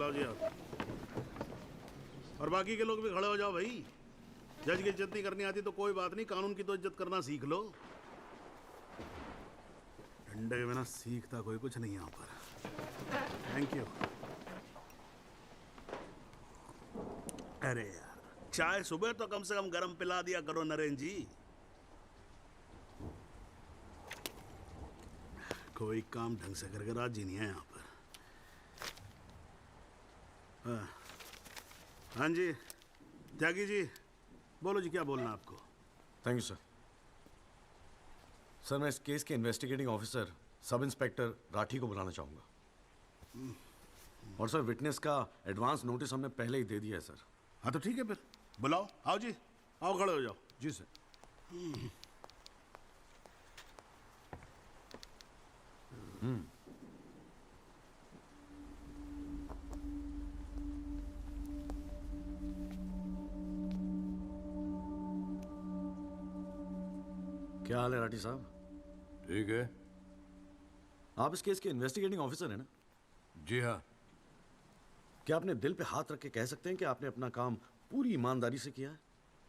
चलाओ जी आप। और बाकी के लोग भी खड़े हो जाओ भाई। जज की इज्जत नहीं करनी आती तो कोई बात नहीं, कानून की तो इज्जत करना सीख लो। डंडे के बिना सीखता कोई कुछ नहीं यहाँ पर। Thank you. अरे यार, चाय सुबह तो कम से कम गर्म पिला दिया करो नरेंद्र जी। कोई काम ढंग से करके राजी नहीं है यहाँ पर। हाँ जी त्यागी जी, बोलो जी, क्या बोलना आपको? Thank you sir. सर, मैं इस केस के investigating officer sub inspector Rathi को बुलाना चाहूँगा। और सर, विटनेस का एडवांस नोटिस हमने पहले ही दे दिया है सर। हाँ तो ठीक है, फिर बुलाओ। आओ जी, आओ खड़े हो जाओ। जी सर। क्या हाल है राठी साहब? ठीक है। आप इस केस के इन्वेस्टिगेटिंग ऑफिसर हैं ना? जी हाँ। क्या आपने दिल पे हाथ रख के कह सकते हैं कि आपने अपना काम पूरी ईमानदारी से किया है?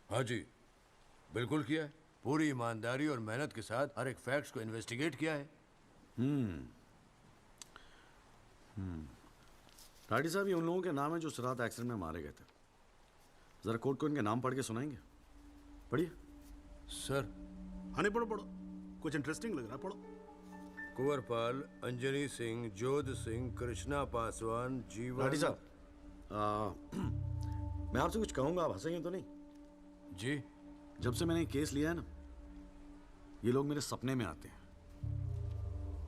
हाँ जी, बिल्कुल किया है। पूरी ईमानदारी और मेहनत के साथ हर एक फैक्ट्स को इन्वेस्टिगेट किया है। राठी साहब, ये उन लोगों के नाम है जो उस रात एक्सीडेंट में मारे गए थे। जरा कोर्ट को इनके नाम पढ़ के सुनाएंगे? पढ़िए। सर, हाँ नहीं, पढ़ो पढ़ो, कुछ इंटरेस्टिंग लग रहा है, पढ़ो। कुंवरपाल, अंजनी सिंह, जोध सिंह, कृष्णा पासवान, जीवन। राठी साहब, मैं आपसे कुछ कहूंगा, आप हंसेंगे तो नहीं? जी। जब से मैंने ये केस लिया है ना, ये लोग मेरे सपने में आते हैं।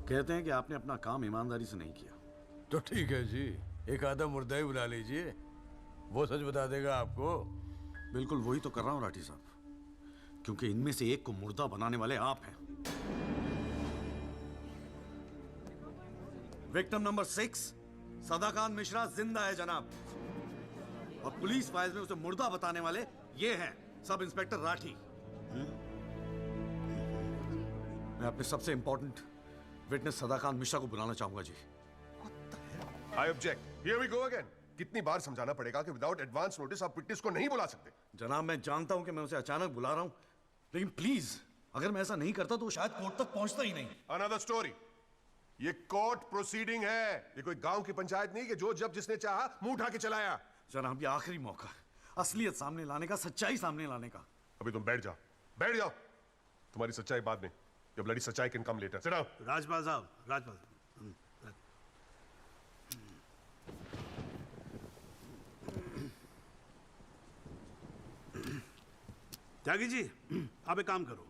कहते हैं कि आपने अपना काम ईमानदारी से नहीं किया। तो ठीक है जी, एक आधा मुर्दा ही बुला लीजिए, वो सच बता देगा आपको। बिल्कुल वही तो कर रहा हूं राठी साहब, क्योंकि इनमें से एक को मुर्दा बनाने वाले आप हैं। विक्टिम नंबर 6 सदाकांत मिश्रा जिंदा है जनाब, और पुलिस फाइल्स में उसे मुर्दा बताने वाले ये हैं सब इंस्पेक्टर राठी। मैं अपने सबसे इंपॉर्टेंट विटनेस सदाकांत मिश्रा को बुलाना चाहूंगा जी। I object. Here we go again. कितनी बार समझाना पड़ेगा कि विदाउट एडवांस नोटिस आप विटनेस को नहीं बुला सकते? जनाब, मैं जानता हूं कि मैं उसे अचानक बुला रहा हूं, लेकिन प्लीज अगर मैं ऐसा नहीं करता तो वो शायद कोर्ट तक पहुंचता ही नहीं। Another story. ये कोर्ट प्रोसीडिंग है, ये कोई गांव की पंचायत नहीं कि जो जब जिसने चाहा मुंह उठा के चलाया। जनाब, ये आखिरी मौका है असलियत सामने लाने का, सच्चाई सामने लाने का। अभी तुम बैठ जाओ, बैठ जाओ। तुम्हारी सच्चाई बाद में, your bloody सच्चाई can come later. Sit down. Rajpal साहब, राजपाल साहब। त्यागी जी, आप एक काम करो,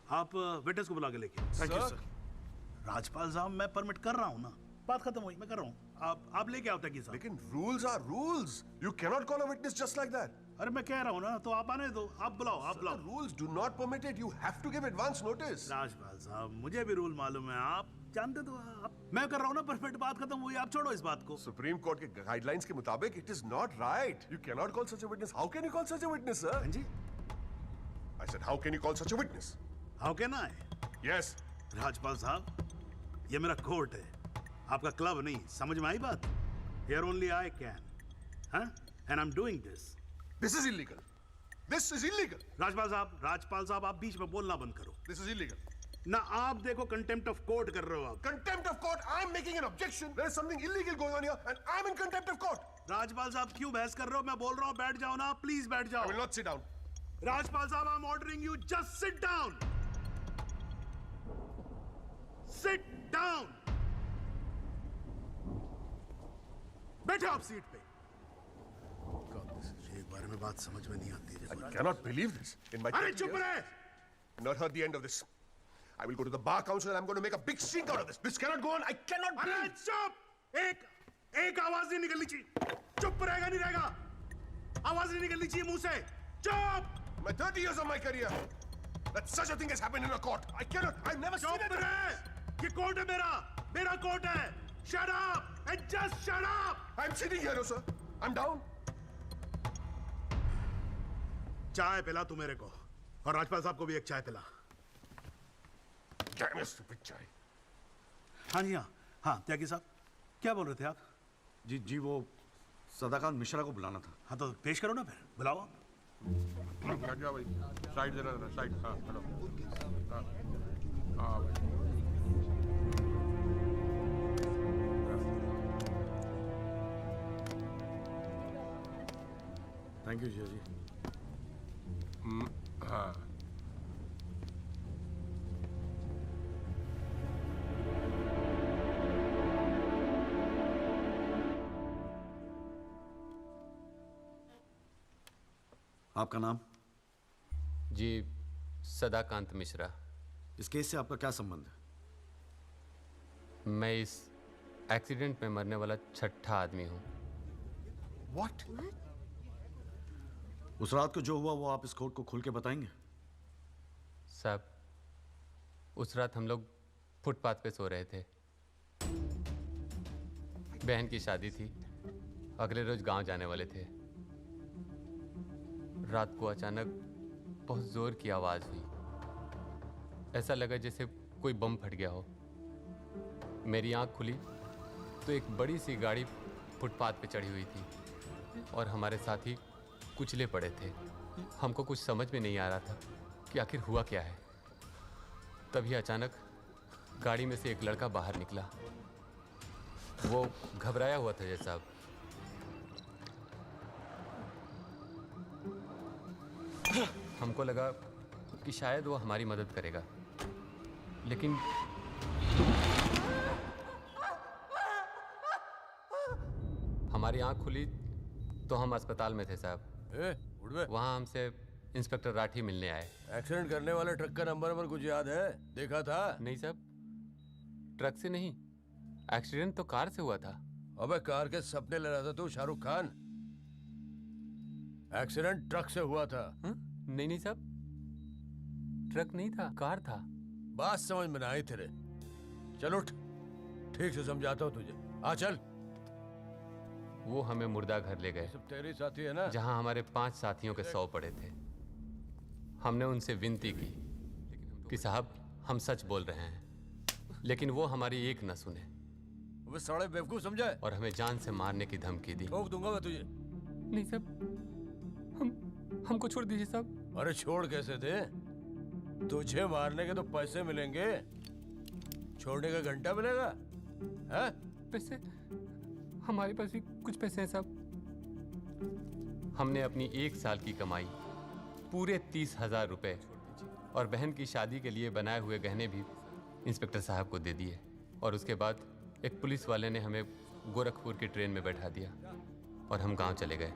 आप विटनेस को बुला के लेके। Thank you sir. राजपाल साहब, मैं परमिट कर रहा हूँ ना, बात खत्म हुई, मैं कर रहा हूँ। आप लेके आओ त्यागी साहब। लेकिन rules are rules. You cannot call a witness just like that. अरे मैं कह रहा हूँ ना, तो आप आने दो, आप बुलाओ, आप The बुलाओ। rules do not permit it. You have to give advance notice. Rajpal साहब, मुझे भी रूल मालूम है, आप जानते तो आप। मैं कर रहा हूँ ना परमिट, बात खत्म हुई, आप छोड़ो इस बात को। Supreme Court के guidelines के मुताबिक it is not right. You cannot call such a witness. How can you call such a witness, sir? हाँ जी, I said, how can you call such a witness? How can I? Yes. Rajpal साहब, ये मेरा court है, आपका club नहीं, समझ में आई बात? Here only I can, हाँ? And I'm doing this. This is illegal. This is illegal. Rajpal साहब, आप बीच में बोलना बंद करो। This is illegal. ना आप देखो कंटेम्प्ट ऑफ कोर्ट कर रहे हो आप। Contempt of court. I'm making an objection. There is something illegal going on here, and I'm in contempt of court. Rajpal साहब क्यों बहस कर रहे हो? मैं बोल रहा हूँ बैठ जाओ ना, प्लीज बैठ I जाओ। will not sit down. Rajpal साहब, I'm ordering you, just sit down. Sit down. बैठो आप सीट पे। एक बार में बात समझ में नहीं आती है। I cannot believe this. In my अरे 30 चुप years, रहे। not heard the end of this. I will go to the bar council and I'm going to make a big stink out of this. This cannot go on. I cannot अरे breathe. चुप, एक आवाज नहीं निकलनी चाहिए। चुप रहेगा नहीं रहेगा, आवाज नहीं निकलनी चाहिए मुंह से। चुप। My 30 years of my career, that such a thing has happened in a court. I cannot. I've never seen चुप it. रहे। ये कोर्ट है मेरा कोर्ट है। Shut up and just shut up. I'm sitting here, no, sir. I'm down. चाय पिला तू मेरे को, और राजपाल साहब को भी एक चाय पिला। Damn you, stupid chai. हाँ जी, हाँ त्यागी साहब, क्या बोल रहे थे आप? जी वो सदाकांत मिश्रा को बुलाना था। हाँ तो पेश करो ना, फिर बुलाओ आप। हट जा भाई, साइड जरा जरा, साइड। हाँ हेलो। हाँ हाँ भाई। थैंक यू जिया जी। हाँ आपका नाम? जी, सदाकांत मिश्रा। इस केस से आपका क्या संबंध है? मैं इस एक्सीडेंट में मरने वाला छठा आदमी हूँ। व्हाट? उस रात को जो हुआ वो आप इस कोर्ट को खुल के बताएंगे? साहब, उस रात हम लोग फुटपाथ पे सो रहे थे। बहन की शादी थी, अगले रोज गांव जाने वाले थे। रात को अचानक बहुत जोर की आवाज हुई। ऐसा लगा जैसे कोई बम फट गया हो। मेरी आंख खुली तो एक बड़ी सी गाड़ी फुटपाथ पे चढ़ी हुई थी और हमारे साथी कुचले पड़े थे। हमको कुछ समझ में नहीं आ रहा था कि आखिर हुआ क्या है। तभी अचानक गाड़ी में से एक लड़का बाहर निकला। वो घबराया हुआ था जैसा। हमको लगा कि शायद वो हमारी मदद करेगा, लेकिन हमारी आंख खुली तो हम अस्पताल में थे साहब। उठ बे। वहाँ हमसे इंस्पेक्टर राठी मिलने आए। एक्सीडेंट करने वाले ट्रक का नंबर कुछ याद है? देखा था? नहीं साहब, ट्रक से नहीं, एक्सीडेंट तो कार से हुआ था। अबे कार के सपने ले रहा था तू, शाहरुख खान। एक्सीडेंट ट्रक से हुआ था। नहीं नहीं साहब, ट्रक नहीं था, कार था। बात समझ में ना आई तेरे। चल उठ, ठीक से समझाता हूँ तुझे। आ चल। वो हमें मुर्दा घर ले गए, सब तेरे साथी है ना? जहां हमारे 5 साथियों के 100 पड़े थे। हमने उनसे विनती की कि साहब हम सच बोल रहे हैं, लेकिन वो हमारी एक न सुने वो साले बेवकूफ समझा है? और हमें जान से मारने की धमकी दी। ठोक दूंगा मैं तुझे। नहीं साहब, हमको छोड़ दीजिए साहब। अरे छोड़ कैसे दे? तुझे मारने के तो पैसे मिलेंगे, छोड़ने का घंटा मिलेगा? हैं? पैसे? हमारे पास भी कुछ पैसे हैं साहब। हमने अपनी 1 साल की कमाई पूरे 30,000 रुपए और बहन की शादी के लिए बनाए हुए गहने भी इंस्पेक्टर साहब को दे दिए। और उसके बाद एक पुलिस वाले ने हमें गोरखपुर की ट्रेन में बैठा दिया और हम गांव चले गए।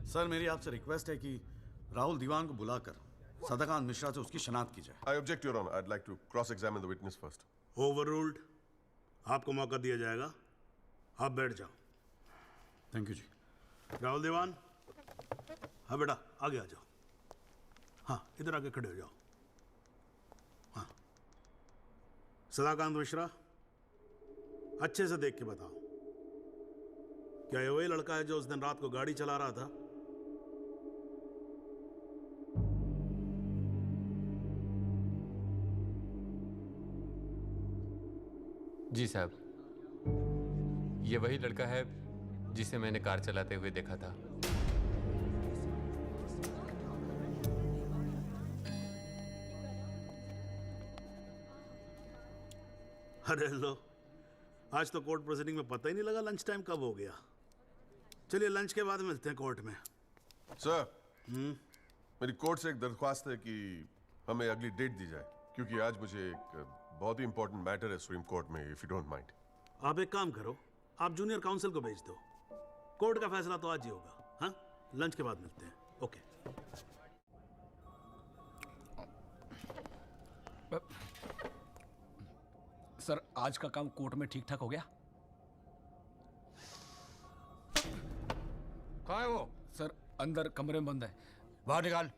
सर, मेरी आपसे रिक्वेस्ट है कि राहुल दीवान को बुलाकर सदाकांत मिश्रा से उसकी शनाख्त की जाए। I object, Your Honor. I'd like to cross-examine the witness first. Overruled. आपको मौका दिया जाएगा, आप बैठ जाओ। थैंक यू जी। राहुल दीवान, हाँ बेटा आगे आ जाओ। हाँ इधर आके खड़े हो जाओ। हाँ सदाकांत मिश्रा, अच्छे से देख के बताओ, क्या ये वही लड़का है जो उस दिन रात को गाड़ी चला रहा था? जी साहब, ये वही लड़का है जिसे मैंने कार चलाते हुए देखा था। अरे लो, आज तो कोर्ट प्रोसीडिंग में पता ही नहीं लगा लंच टाइम कब हो गया। चलिए लंच के बाद मिलते हैं कोर्ट में। सर, मेरी कोर्ट से एक दरख्वास्त है कि हमें अगली डेट दी जाए, क्योंकि आज मुझे एक बहुत ही इंपॉर्टेंट मैटर है सुप्रीम कोर्ट में, इफ यू डोंट माइंड। आप एक काम करो, आप जूनियर काउंसिल को भेज दो। कोर्ट का फैसला तो आज ही होगा। हाँ, लंच के बाद मिलते हैं। ओके। सर, आज का काम कोर्ट में ठीक ठाक हो गया? कहाँ है वो? सर, अंदर कमरे में बंद है। बाहर निकाल।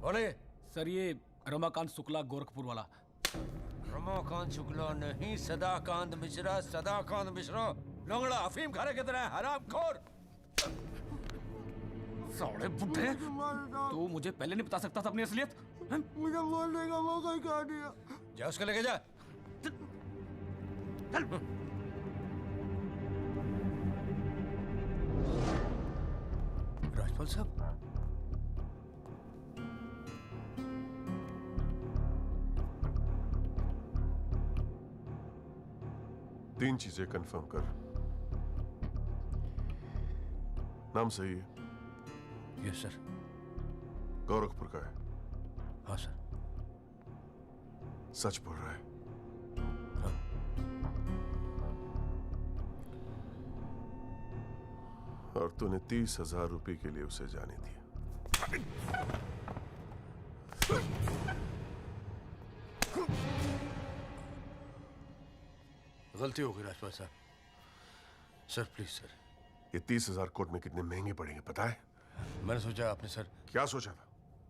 कौन है ये? सर ये रमाकांत शुक्ला गोरखपुर वाला। रमाकांत शुक्ला नहीं, सदाकांत मिश्रा। सदाकांत मिश्रा लंगड़ा अफीम खाने की तरह हरामखोर। साले बुड्ढे, तो मुझे पहले नहीं बता सकता था अपनी असलियत? हैं? मुझे बोलने का मौका ही कहा दिया। जा उसको लेके जा। राजपाल साहब, तीन चीजें कंफर्म कर। नाम सही है? Yes sir. गोरखपुर का है? हाँ सर। सच बोल रहा है? हाँ। और तूने 30,000 रुपए के लिए उसे जाने दिया। गलती हो गई राजपाल साहब। Sir please sir. ये 30,000 कोर्ट में कितने महंगे पड़ेंगे पता है? मैंने सोचा आपने सर क्या सोचा था?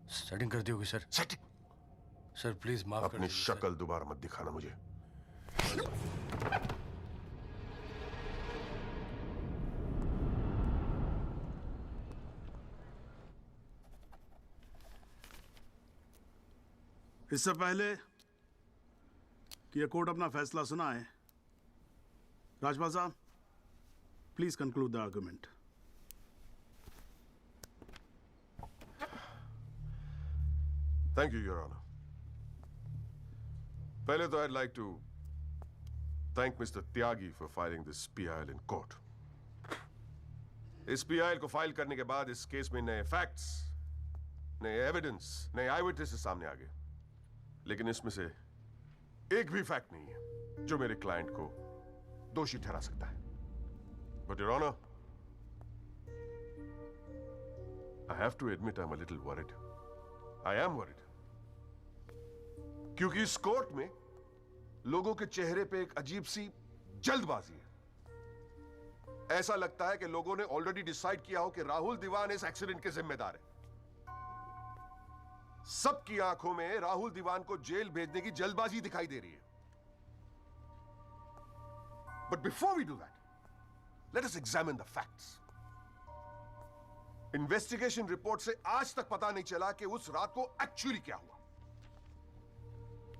सेटिंग कर दी होगी सर। सेटिंग? सर प्लीज माफ कर अपनी दीजिए सर। शक्ल दोबारा मत दिखाना मुझे। इससे पहले कि यह कोर्ट अपना फैसला सुनाए, राजपाल साहब please conclude the argument. Thank you your honour. पहले तो I'd like to thank Mr. Tyagi for filing this PIL in court. इस PIL को फाइल करने के बाद इस केस में नए फैक्ट्स, नए एविडेंस, नए आई विटनेसेस सामने आ गए, लेकिन इसमें से एक भी फैक्ट नहीं है जो मेरे क्लाइंट को दोषी ठहरा सकता है। But your honor, I have to admit I'm a little worried. I am worried. क्योंकि इस कोर्ट में लोगों के चेहरे पे एक अजीब सी जल्दबाजी है। ऐसा लगता है कि लोगों ने ऑलरेडी डिसाइड किया हो कि राहुल दीवान इस एक्सीडेंट के जिम्मेदार है। सबकी आंखों में राहुल दीवान को जेल भेजने की जल्दबाजी दिखाई दे रही है। But before we do that, let us examine the facts. Investigation report से आज तक पता नहीं चला कि उस रात को एक्चुअली क्या हुआ।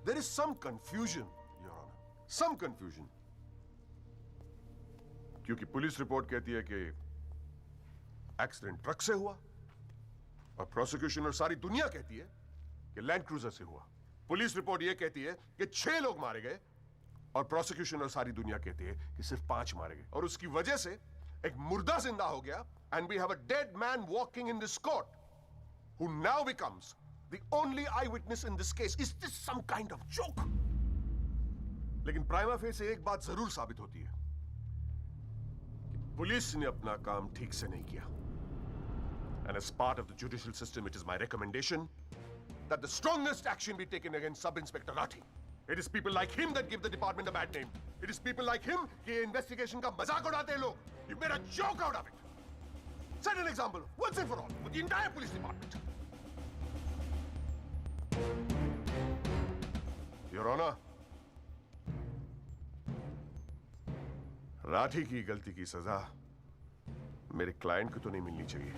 There is some confusion, Your Honor. Some confusion. क्योंकि पुलिस रिपोर्ट कहती है कि एक्सीडेंट ट्रक से हुआ और प्रोसिक्यूशन और सारी दुनिया कहती है कि लैंड क्रूजर से हुआ। पुलिस रिपोर्ट यह कहती है कि 6 लोग मारे गए और प्रोसिक्यूशन और सारी दुनिया कहती है कि सिर्फ 5 मारे गए, और उसकी वजह से एक मुर्दा जिंदा हो गया। And we have a dead man walking in this court who now becomes the only eyewitness in this case. Is this some kind of joke? लेकिन प्राइमा फेस से एक बात जरूर साबित होती है कि पुलिस ने अपना काम ठीक से नहीं किया। And as part of the judicial system, it is my recommendation that the strongest action be taken against Sub-Inspector Rathi. It is people like him that give the department a bad name. It is people like him कि investigation का मजाक उड़ाते हैं लोग. You made a joke out of it. Set an example once and for all with the entire police department. Your Honor, Rathi की गलती की सजा मेरे क्लाइंट को तो नहीं मिलनी चाहिए।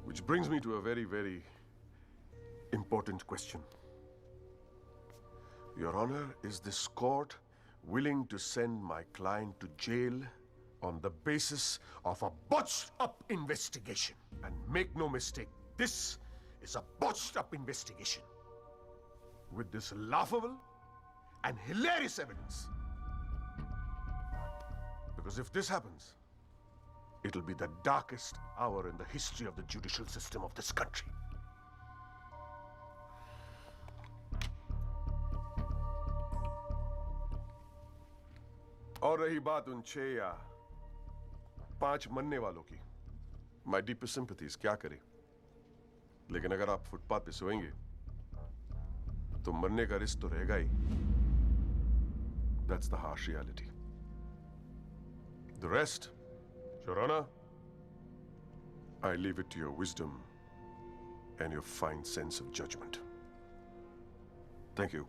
Which brings me to a very, very important question. Your Honor, is this court willing to send my client to jail on the basis of a botched-up investigation? And make no mistake, this is a botched-up investigation with this laughable and hilarious evidence. Because if this happens, it'll be the darkest hour in the history of the judicial system of this country. और रही बात उन 6 या 5 मरने वालों की, my deepest sympathies, क्या करें? लेकिन अगर आप फुटपाथ पे सोएंगे तो मरने का रिस्क तो रहेगा ही। That's the harsh reality. The rest Your Honor, I leave it to your wisdom and your fine sense of judgment. Thank you.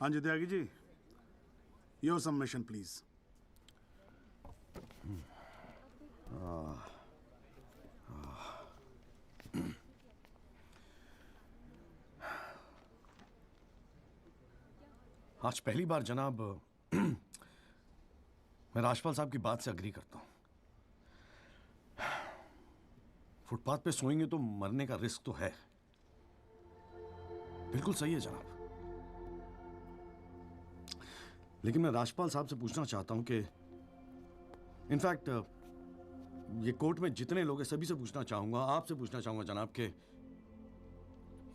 हाँ जी Tyagi ji, your submission please. आज पहली बार जनाब मैं राजपाल साहब की बात से अग्री करता हूं। फुटपाथ पे सोएंगे तो मरने का रिस्क तो है, बिल्कुल सही है जनाब। लेकिन मैं राजपाल साहब से पूछना चाहता हूं कि इनफैक्ट ये कोर्ट में जितने लोग हैं सभी से पूछना चाहूंगा, आपसे पूछना चाहूंगा जनाब के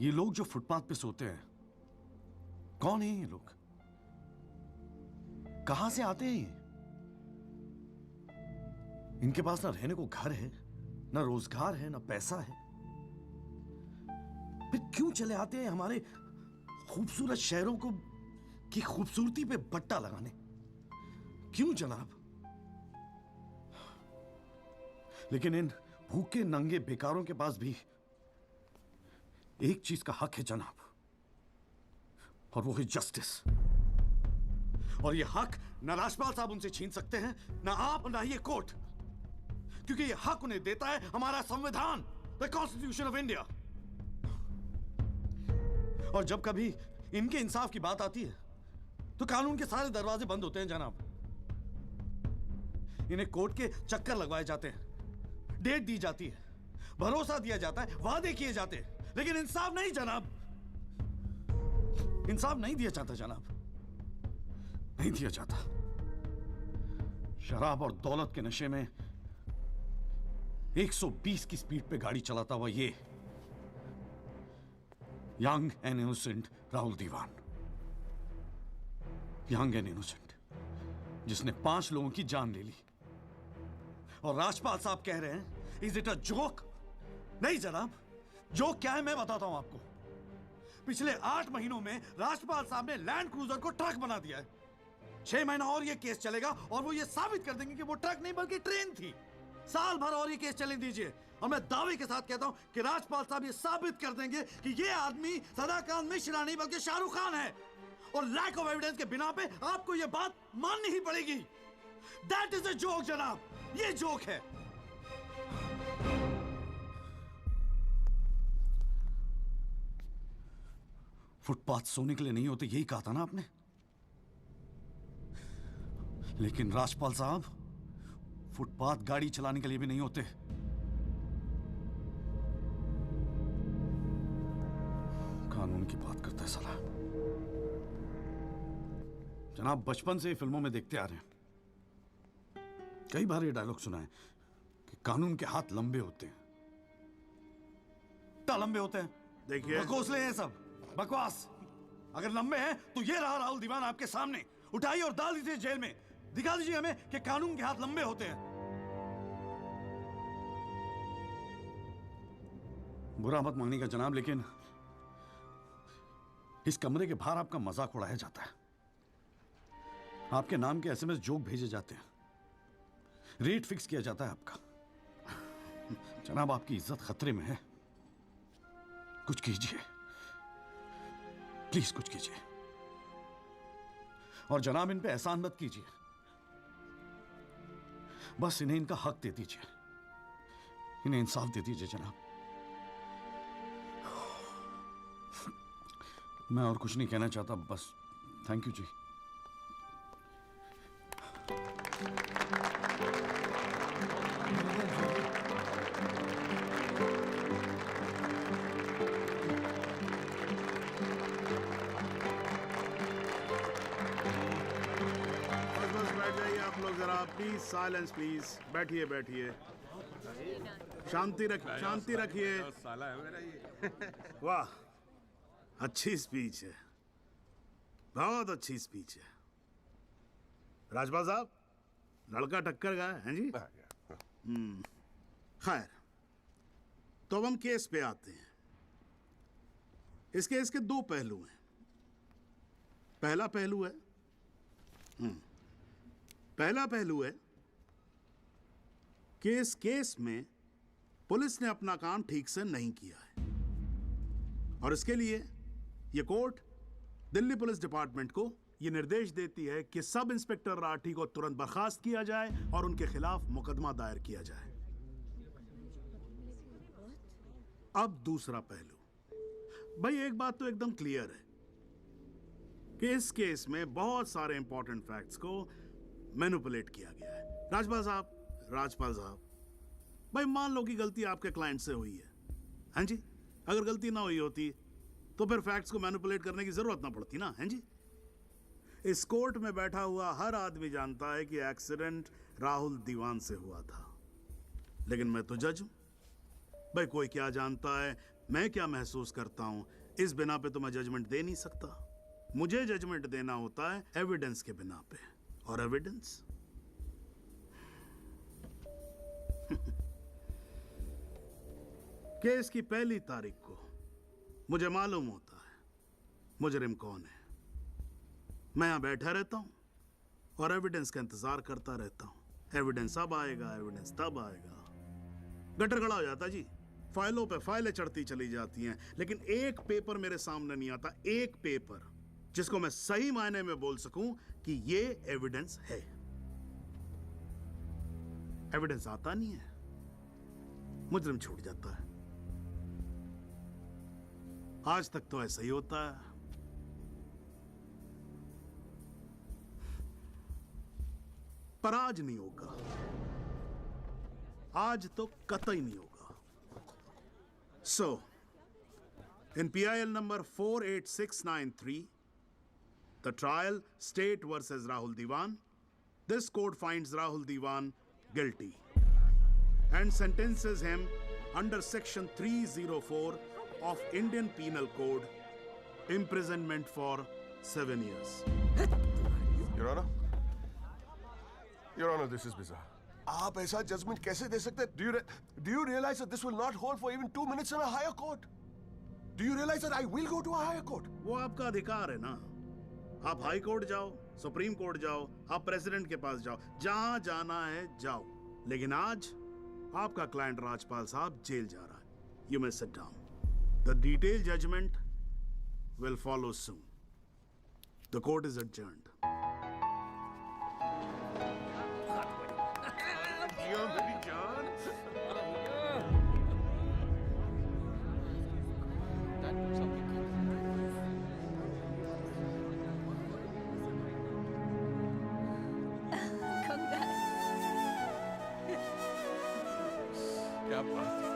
ये लोग जो फुटपाथ पे सोते हैं कौन है? ये लोग कहां से आते हैं? ये इनके पास ना रहने को घर है, ना रोजगार है, ना पैसा है, फिर क्यों चले आते हैं हमारे खूबसूरत शहरों को की खूबसूरती पे बट्टा लगाने? क्यों जनाब? लेकिन इन भूखे नंगे बेकारों के पास भी एक चीज का हक है जनाब, और वो है जस्टिस। और ये हक ना राजपाल साहब उनसे छीन सकते हैं, ना आप, ना ये कोर्ट, क्योंकि ये हक उन्हें देता है हमारा संविधान, द कॉन्स्टिट्यूशन ऑफ इंडिया। और जब कभी इनके इंसाफ की बात आती है तो कानून के सारे दरवाजे बंद होते हैं जनाब। इन्हें कोर्ट के चक्कर लगवाए जाते हैं, डेट दी जाती है, भरोसा दिया जाता है, वादे किए जाते हैं, लेकिन इंसाफ नहीं जनाब, इंसाफ नहीं दिया जाता जनाब, नहीं दिया जाता। शराब और दौलत के नशे में 120 की स्पीड पे गाड़ी चलाता हुआ ये young and innocent Rahul Diwan, young and innocent, जिसने 5 लोगों की जान ले ली। और राजपाल साहब कह रहे हैं इज इट अ जोक? नहीं जनाब, जोक क्या है मैं बताता हूं आपको। पिछले 8 महीनों में राजपाल साहब ने लैंड क्रूजर को ट्रक बना दिया है। 6 महीना और ये केस चलेगा और वो ये साबित कर देंगे कि वो ट्रक नहीं बल्कि ट्रेन थी। साल भर और ये केस चलने दीजिए और मैं दावे के साथ कहता हूं कि राजपाल साहब ये साबित कर देंगे कि ये आदमी सदाकांत मिश्रा नहीं बल्कि शाहरुख खान है। और लैक ऑफ एविडेंस के बिना पे आपको ये बात माननी ही पड़ेगी। दैट इज अ जोक जनाब, ये जोक है। फुटपाथ सोने के लिए नहीं होते, यही कहा था ना आपने। लेकिन राजपाल साहब फुटपाथ गाड़ी चलाने के लिए भी नहीं होते। कानून की बात करता है साला। जनाब बचपन से फिल्मों में देखते आ रहे हैं, कई बार ये डायलॉग सुना है कि कानून के हाथ लंबे होते हैं। क्या लंबे होते हैं? देखिए बकौसले हैं सब, बकवास। अगर लंबे हैं तो ये रहा राहुल दीवान आपके सामने, उठाइए और डाल दीजिए जेल में। दिखा दीजिए हमें कि कानून के हाथ लंबे होते हैं। बुरा मत मानिएगा जनाब, लेकिन इस कमरे के बाहर आपका मजाक उड़ाया जाता है, आपके नाम के एसएमएस जोक भेजे जाते हैं, रेट फिक्स किया जाता है आपका। जनाब आपकी इज्जत खतरे में है, कुछ कीजिए प्लीज, कुछ कीजिए। और जनाब इन पे एहसान मत कीजिए, बस इन्हें इनका हक दे दीजिए, इन्हें इंसाफ दे दीजिए जनाब। मैं और कुछ नहीं कहना चाहता, बस थैंक यू जी। बस बैठ जाइए आप लोग जरा, प्लीज साइलेंस प्लीज। बैठिए बैठिए, शांति रखिए। वाह, अच्छी स्पीच है, बहुत अच्छी स्पीच है। राजपाल साहब, लड़का टक्कर गया है जी। खैर, तो अब हम केस पे आते हैं। इस केस के दो पहलू हैं। पहला पहलू है कि इस केस में पुलिस ने अपना काम ठीक से नहीं किया है, और इसके लिए यह कोर्ट दिल्ली पुलिस डिपार्टमेंट को यह निर्देश देती है कि सब इंस्पेक्टर राठी को तुरंत बर्खास्त किया जाए और उनके खिलाफ मुकदमा दायर किया जाए। अब दूसरा पहलू, भाई एक बात तो एकदम क्लियर है कि इस केस में बहुत सारे इंपॉर्टेंट फैक्ट्स को मैनिपुलेट किया गया है। राजपाल साहब, भाई मान लो कि गलती आपके क्लाइंट से हुई है, हैं जी? अगर गलती ना हुई होती तो फिर फैक्ट्स को मैनिपुलेट करने की जरूरत ना पड़ती ना, हैं जी? इस कोर्ट में बैठा हुआ हर आदमी जानता है कि एक्सीडेंट राहुल दीवान से हुआ था, लेकिन मैं तो जज हूं। भाई कोई क्या जानता है, मैं क्या महसूस करता हूं, इस बिना पे तो मैं जजमेंट दे नहीं सकता। मुझे जजमेंट देना होता है एविडेंस के बिना पे, और एविडेंस केस की पहली तारीख को मुझे मालूम होता है मुजरिम कौन है। मैं यहां बैठा रहता हूं और एविडेंस का इंतजार करता रहता हूं। एविडेंस अब आएगा, एविडेंस तब आएगा। गटर खड़ा हो जाता जी, फाइलों पे फाइलें चढ़ती चली जाती हैं, लेकिन एक पेपर मेरे सामने नहीं आता, एक पेपर जिसको मैं सही मायने में बोल सकूं कि ये एविडेंस है। एविडेंस आता नहीं है, मुजरिम छूट जाता है। आज तक तो ऐसा ही होता है। पर आज नहीं होगा, आज तो कतई नहीं होगा। So, in PIL number 48693, the trial State versus Rahul Diwan, this court finds Rahul Diwan guilty and sentences him under section 304 of Indian Penal Code, imprisonment for 7 years. Your Honor, this is bizarre. आप ऐसा judgement कैसे दे सकते हैं? Do you realize that this will not hold for even 2 minutes in a higher court? Do you realize that I will go to a higher court? वो आपका अधिकार है ना। आप हाई कोर्ट जाओ, सुप्रीम कोर्ट जाओ, आप प्रेसिडेंट के पास जाओ, जहां जाना है जाओ। लेकिन आज आपका क्लाइंट राजपाल साहब जेल जा रहा है। You may sit down. The detailed judgment will follow soon. The court is adjourned. क्या बात है।